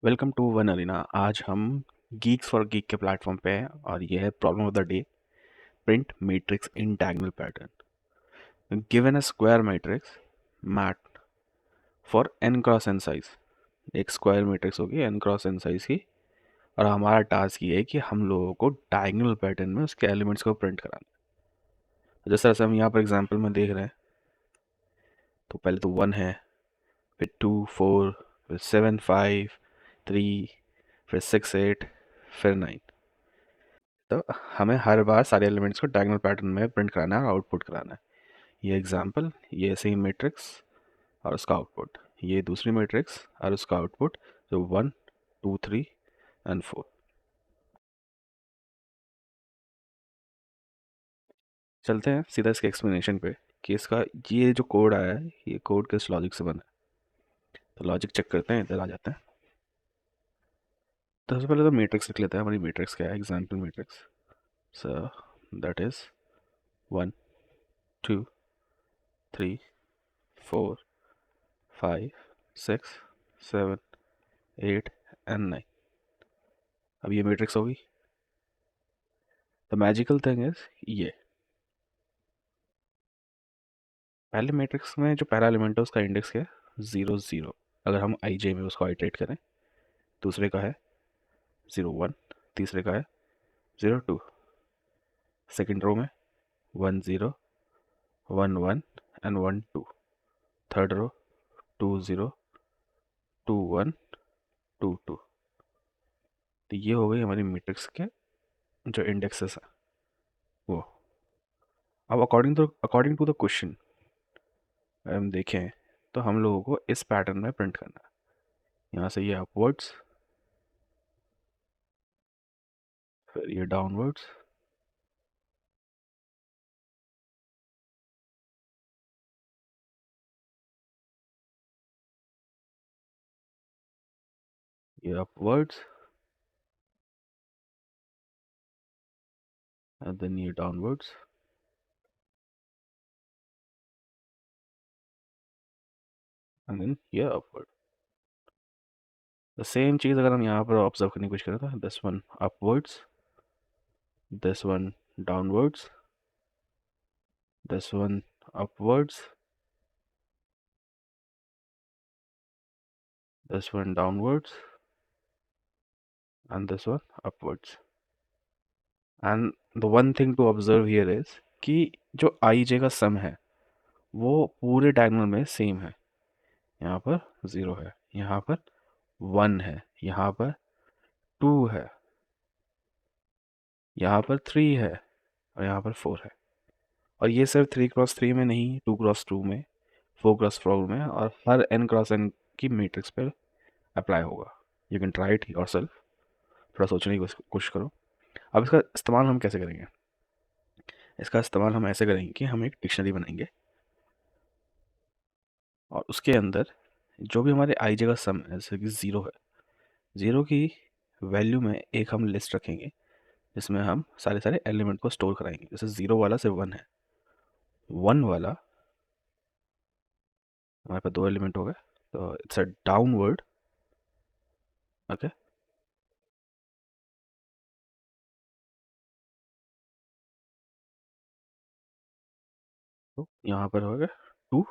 Welcome to one arena. आज हम geeks for geek के प्लेटफॉर्म पे हैं और ये है problem of the day. Print matrix in diagonal pattern. Given a square matrix mat for n cross n size. एक स्क्वायर मैट्रिक्स होगी n क्रॉस n साइज की और हमारा टास्क ये है कि हम लोगों को डायगोनल पैटर्न में उसके एलिमेंट्स को प्रिंट कराना है। जिस तरह से हम यहाँ पर एग्जाम्पल में देख रहे हैं, तो पहले तो 1 है, फिर 2 4, फिर 7 5, 3, फिर 6 8, फिर 9। तो हमें हर बार सारे एलिमेंट्स को डायगोनल पैटर्न में प्रिंट कराना है और आउटपुट कराना है। ये एग्जांपल, ये सेम मैट्रिक्स और उसका आउटपुट, ये दूसरी मैट्रिक्स और उसका आउटपुट, जो 1 2 3 एंड 4। चलते हैं सीधा इसके एक्सप्लेनेशन पे कि इसका ये जो कोड आया है, ये कोड किस लॉजिक से बना है। तो लॉजिक चेक करते हैं, इधर आ जाते हैं। तो सबसे पहले तो मैट्रिक्स लिख लेते हैं। हमारी मैट्रिक्स क्या है? Example matrix. So that is 1 2 3 4 5 6 7 8 and 9। अब ये मैट्रिक्स होगी। द मैजिकल थिंग इज, ये पहले मैट्रिक्स में जो पहला एलिमेंट है उसका इंडेक्स क्या है? 0 0। अगर हम आई जे में उसको आइटरेट करें, दूसरे का है 0 1, तीसरे का है 0 2, सेकेंड रो में 1 0 1 1 एंड 1 2, थर्ड रो 2 0 2 1 2 2। तो ये हो गई हमारी मैट्रिक्स के जो इंडेक्सेस हैं वो। अब अकॉर्डिंग टू द क्वेश्चन अगर हम देखें, तो हम लोगों को इस पैटर्न में प्रिंट करना है। यहाँ से ये अपवर्ड्स, फिर ये डाउनवर्ड्स, ये अपवर्ड्स, and then ये downwards, and then ये upward। द सेम चीज़ अगर हम यहाँ पर ऑब्जर्व करने की कोशिश करें, तो this one upwards, this one downwards, this one upwards, this one downwards and this one upwards। and the one thing to observe here is कि जो आई जे का सम है वो पूरे डायगोनल में सेम है। यहाँ पर 0 है, यहाँ पर 1 है, यहाँ पर 2 है, यहाँ पर 3 है और यहाँ पर 4 है। और ये सिर्फ 3x3 में नहीं, 2x2 में, 4x4 में और हर n×n की मैट्रिक्स पर अप्लाई होगा। You can try it your self. थोड़ा सोचने की कोशिश करो। अब इसका इस्तेमाल हम कैसे करेंगे? इसका इस्तेमाल हम ऐसे करेंगे कि हम एक डिक्शनरी बनाएंगे और उसके अंदर जो भी हमारे आई जे का सम है, जैसे कि 0 है, 0 की वैल्यू में एक हम लिस्ट रखेंगे जिसमें हम सारे सारे एलिमेंट को स्टोर कराएंगे। जैसे 0 वाला सिर्फ 1 है, 1 वाला हमारे पास 2 एलिमेंट हो गए, तो इट्स अ डाउनवर्ड। ओके, तो यहाँ पर हो गए 2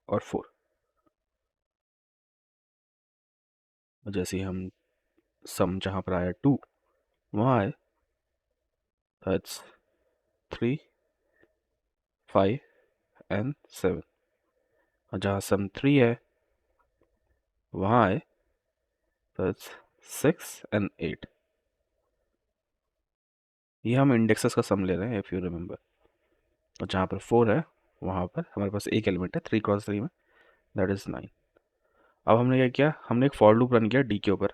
और 4। जैसे ही हम सम जहाँ पर आया 2, वहाँ आए तो इट्स 3 5 एंड 7। और जहाँ सम 3 है वहाँ आए तो इट्स 6 एंड 8। ये हम इंडेक्सेस का सम ले रहे हैं, इफ़ यू रिमेंबर। और जहाँ पर 4 है वहाँ पर हमारे पास एक एलिमेंट है 3x3 में, दैट इज़ 9। अब हमने क्या किया? हमने एक फॉर लूप रन किया डी के ऊपर,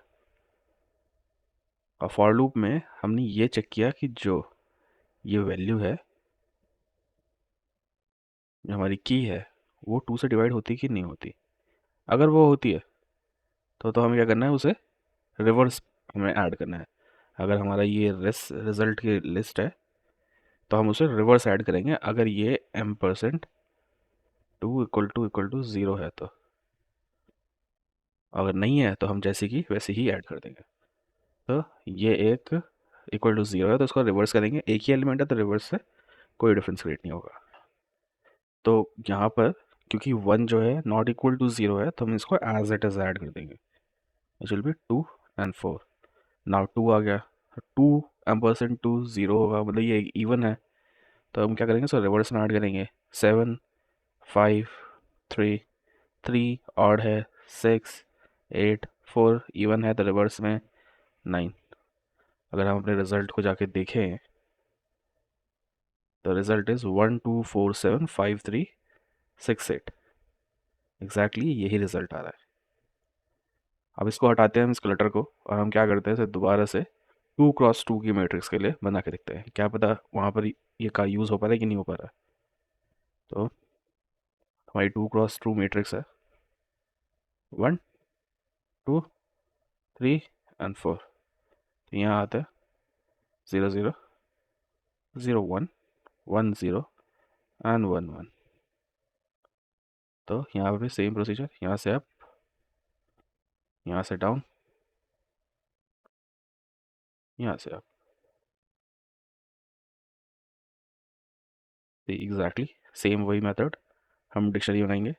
और फॉर लूप में हमने ये चेक किया कि जो ये वैल्यू है, जो हमारी की है, वो 2 से डिवाइड होती कि नहीं होती। अगर वो होती है तो हमें क्या करना है? उसे रिवर्स हमें ऐड करना है। अगर हमारा ये रिजल्ट की लिस्ट है तो हम उसे रिवर्स ऐड करेंगे अगर ये m% 2 = 0 है तो। अगर नहीं है तो हम जैसे कि वैसे ही ऐड कर देंगे। तो ये एक इक्वल टू ज़ीरो है तो इसको रिवर्स करेंगे, एक ही एलिमेंट है तो रिवर्स से कोई डिफरेंस क्रिएट नहीं होगा। तो यहाँ पर क्योंकि वन जो है नॉट इक्वल टू ज़ीरो है तो हम इसको एज इट इज़ ऐड कर देंगे। It will be 2 and 4। Now 2 आ गया, 2 ज़ीरो होगा, मतलब ये इवन है तो हम क्या करेंगे, सो रिवर्स में ऐड करेंगे। 7 5 3 3 ऑड है, 6 8 4 इवन है तो रिवर्स में 9। अगर हम अपने रिजल्ट को जाके देखें तो रिजल्ट इज़ 1 2 4 7 5 3 6 8। एग्जैक्टली यही रिजल्ट आ रहा है। अब इसको हटाते हैं हम इस क्लटर को और हम क्या करते हैं, इसे दोबारा से 2 क्रॉस 2 की मैट्रिक्स के लिए बना के देखते हैं, क्या पता वहाँ पर ये का यूज़ हो पा रहा है कि नहीं हो पा रहा है। तो हमारी 2 क्रॉस 2 मैट्रिक्स है, 1 2 3 and 4। तो यहाँ आता है 0 0 0 1 1 0 and 1 1। तो यहाँ पे सेम प्रोसीजर, यहाँ से अप, यहाँ से डाउन, यहाँ से अप। एग्जैक्टली सेम वही मेथड हम डिक्शनरी बनाएंगे।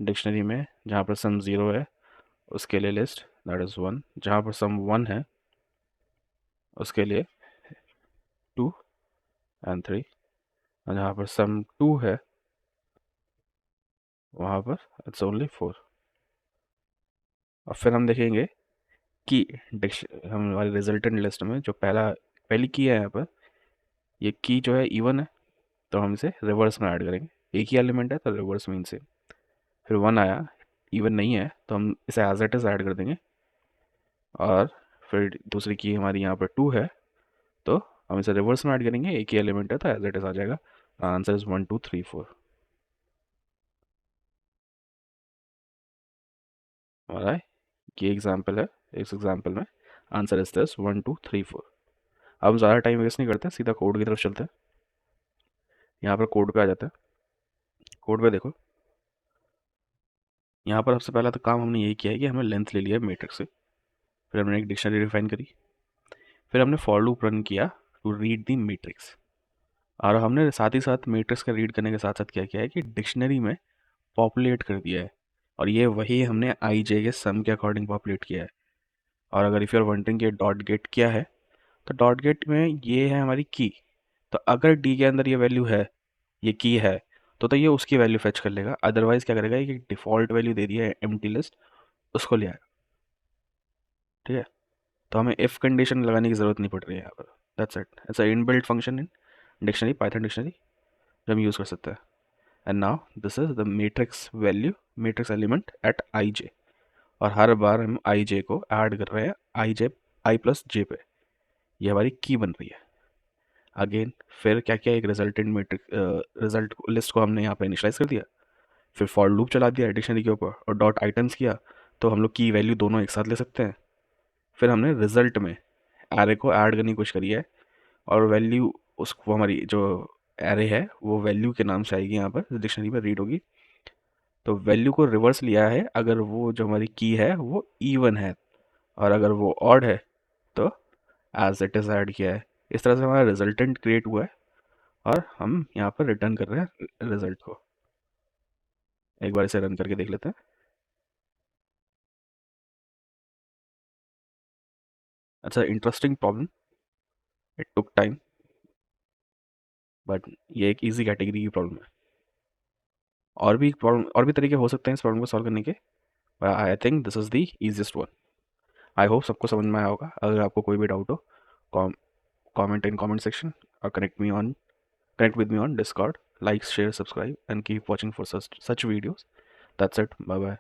डिक्शनरी में जहाँ पर सम ज़ीरो है उसके लिए लिस्ट दैट इज़ 1, जहाँ पर सम 1 है उसके लिए 2 and 3, और जहाँ पर सम 2 है वहाँ पर इट्स ओनली 4। और फिर हम देखेंगे कि हम हमारी रिजल्टेंट लिस्ट में जो पहली की है यहाँ पर, ये की जो है इवन है तो हम इसे रिवर्स में ऐड करेंगे, एक ही एलिमेंट है तो रिवर्स मीन से। फिर 1 आया, इवन नहीं है तो हम इसे एज इट इज़ ऐड कर देंगे। और फिर दूसरी की हमारी यहाँ पर 2 है तो हम इसे रिवर्स में ऐड करेंगे, एक ही एलिमेंट है तो एज इट इज़ आ जाएगा। Answer is 1 2 3 4। हमारा ये एग्जाम्पल है, इस एग्जाम्पल में आंसर इज दिस 1 2 3 4। अब हम ज़्यादा टाइम वेस्ट नहीं करते, सीधा कोड की तरफ चलते हैं। यहाँ पर कोड पे आ जाता है। कोड पे देखो, यहाँ पर सबसे पहला तो काम हमने यही किया है कि हमने लेंथ ले लिया मैट्रिक्स से, फिर हमने एक डिक्शनरी डिफाइन करी, फिर हमने फॉर लूप रन किया टू रीड दी मैट्रिक्स। और हमने साथ ही साथ मैट्रिक्स का रीड करने के साथ साथ क्या किया है कि डिक्शनरी में पॉपुलेट कर दिया है, और ये वही हमने आई जे के सम के अकॉर्डिंग पॉपुलेट किया है। और अगर इफ़ यू आर वंडरिंग कि डॉट गेट क्या है, तो डॉट गेट में ये है हमारी की। तो अगर डी के अंदर ये वैल्यू है, ये की है, तो ये उसकी वैल्यू फेच कर लेगा। अदरवाइज क्या करेगा, ये डिफ़ॉल्ट वैल्यू दे दिया है एम्प्टी लिस्ट, उसको ले आएगा। ठीक है, तो हमें इफ़ कंडीशन लगाने की ज़रूरत नहीं पड़ रही है यहाँ पर। That's it, it's a inbuilt function in dictionary, Python dictionary, जो हम यूज़ कर सकते हैं। And now this is the matrix value, matrix element at I J. और हर बार हम आई जे को ऐड कर रहे हैं आई जे आई प्लस जे पे, ये हमारी की बन रही है। अगेन फिर क्या किया, एक रिजल्टेंट मैट्रिक्स रिजल्ट लिस्ट को हमने यहाँ पे इनिशलाइज कर दिया, फिर फॉर लूप चला दिया डिक्शनरी के ऊपर और डॉट आइटम्स किया, तो हम लोग की वैल्यू दोनों एक साथ ले सकते हैं। फिर हमने रिजल्ट में एरे को ऐड करने की कोशिश करी है, और वैल्यू उसको हमारी जो एरे है वो वैल्यू के नाम से आएगी, यहाँ पर डिक्शनरी में रीड होगी। तो वैल्यू को रिवर्स लिया है अगर वो जो हमारी की है वो इवन है, और अगर वो ऑड है तो एज इट इज़ ऐड किया है। इस तरह से हमारा रिजल्टेंट क्रिएट हुआ है और हम यहाँ पर रिटर्न कर रहे हैं रिजल्ट को। एक बार इसे रन करके देख लेते हैं। अच्छा, interesting problem, it took time, but ये एक इजी कैटेगरी की प्रॉब्लम है। और भी प्रॉब्लम, और भी तरीके हो सकते हैं इस प्रॉब्लम को सॉल्व करने के, but I think this is the easiest one. I hope सबको समझ में आया होगा। अगर आपको कोई भी डाउट हो, comment in comment section or connect with me on Discord. Like, share, subscribe, and keep watching for such videos. That's it. Bye bye.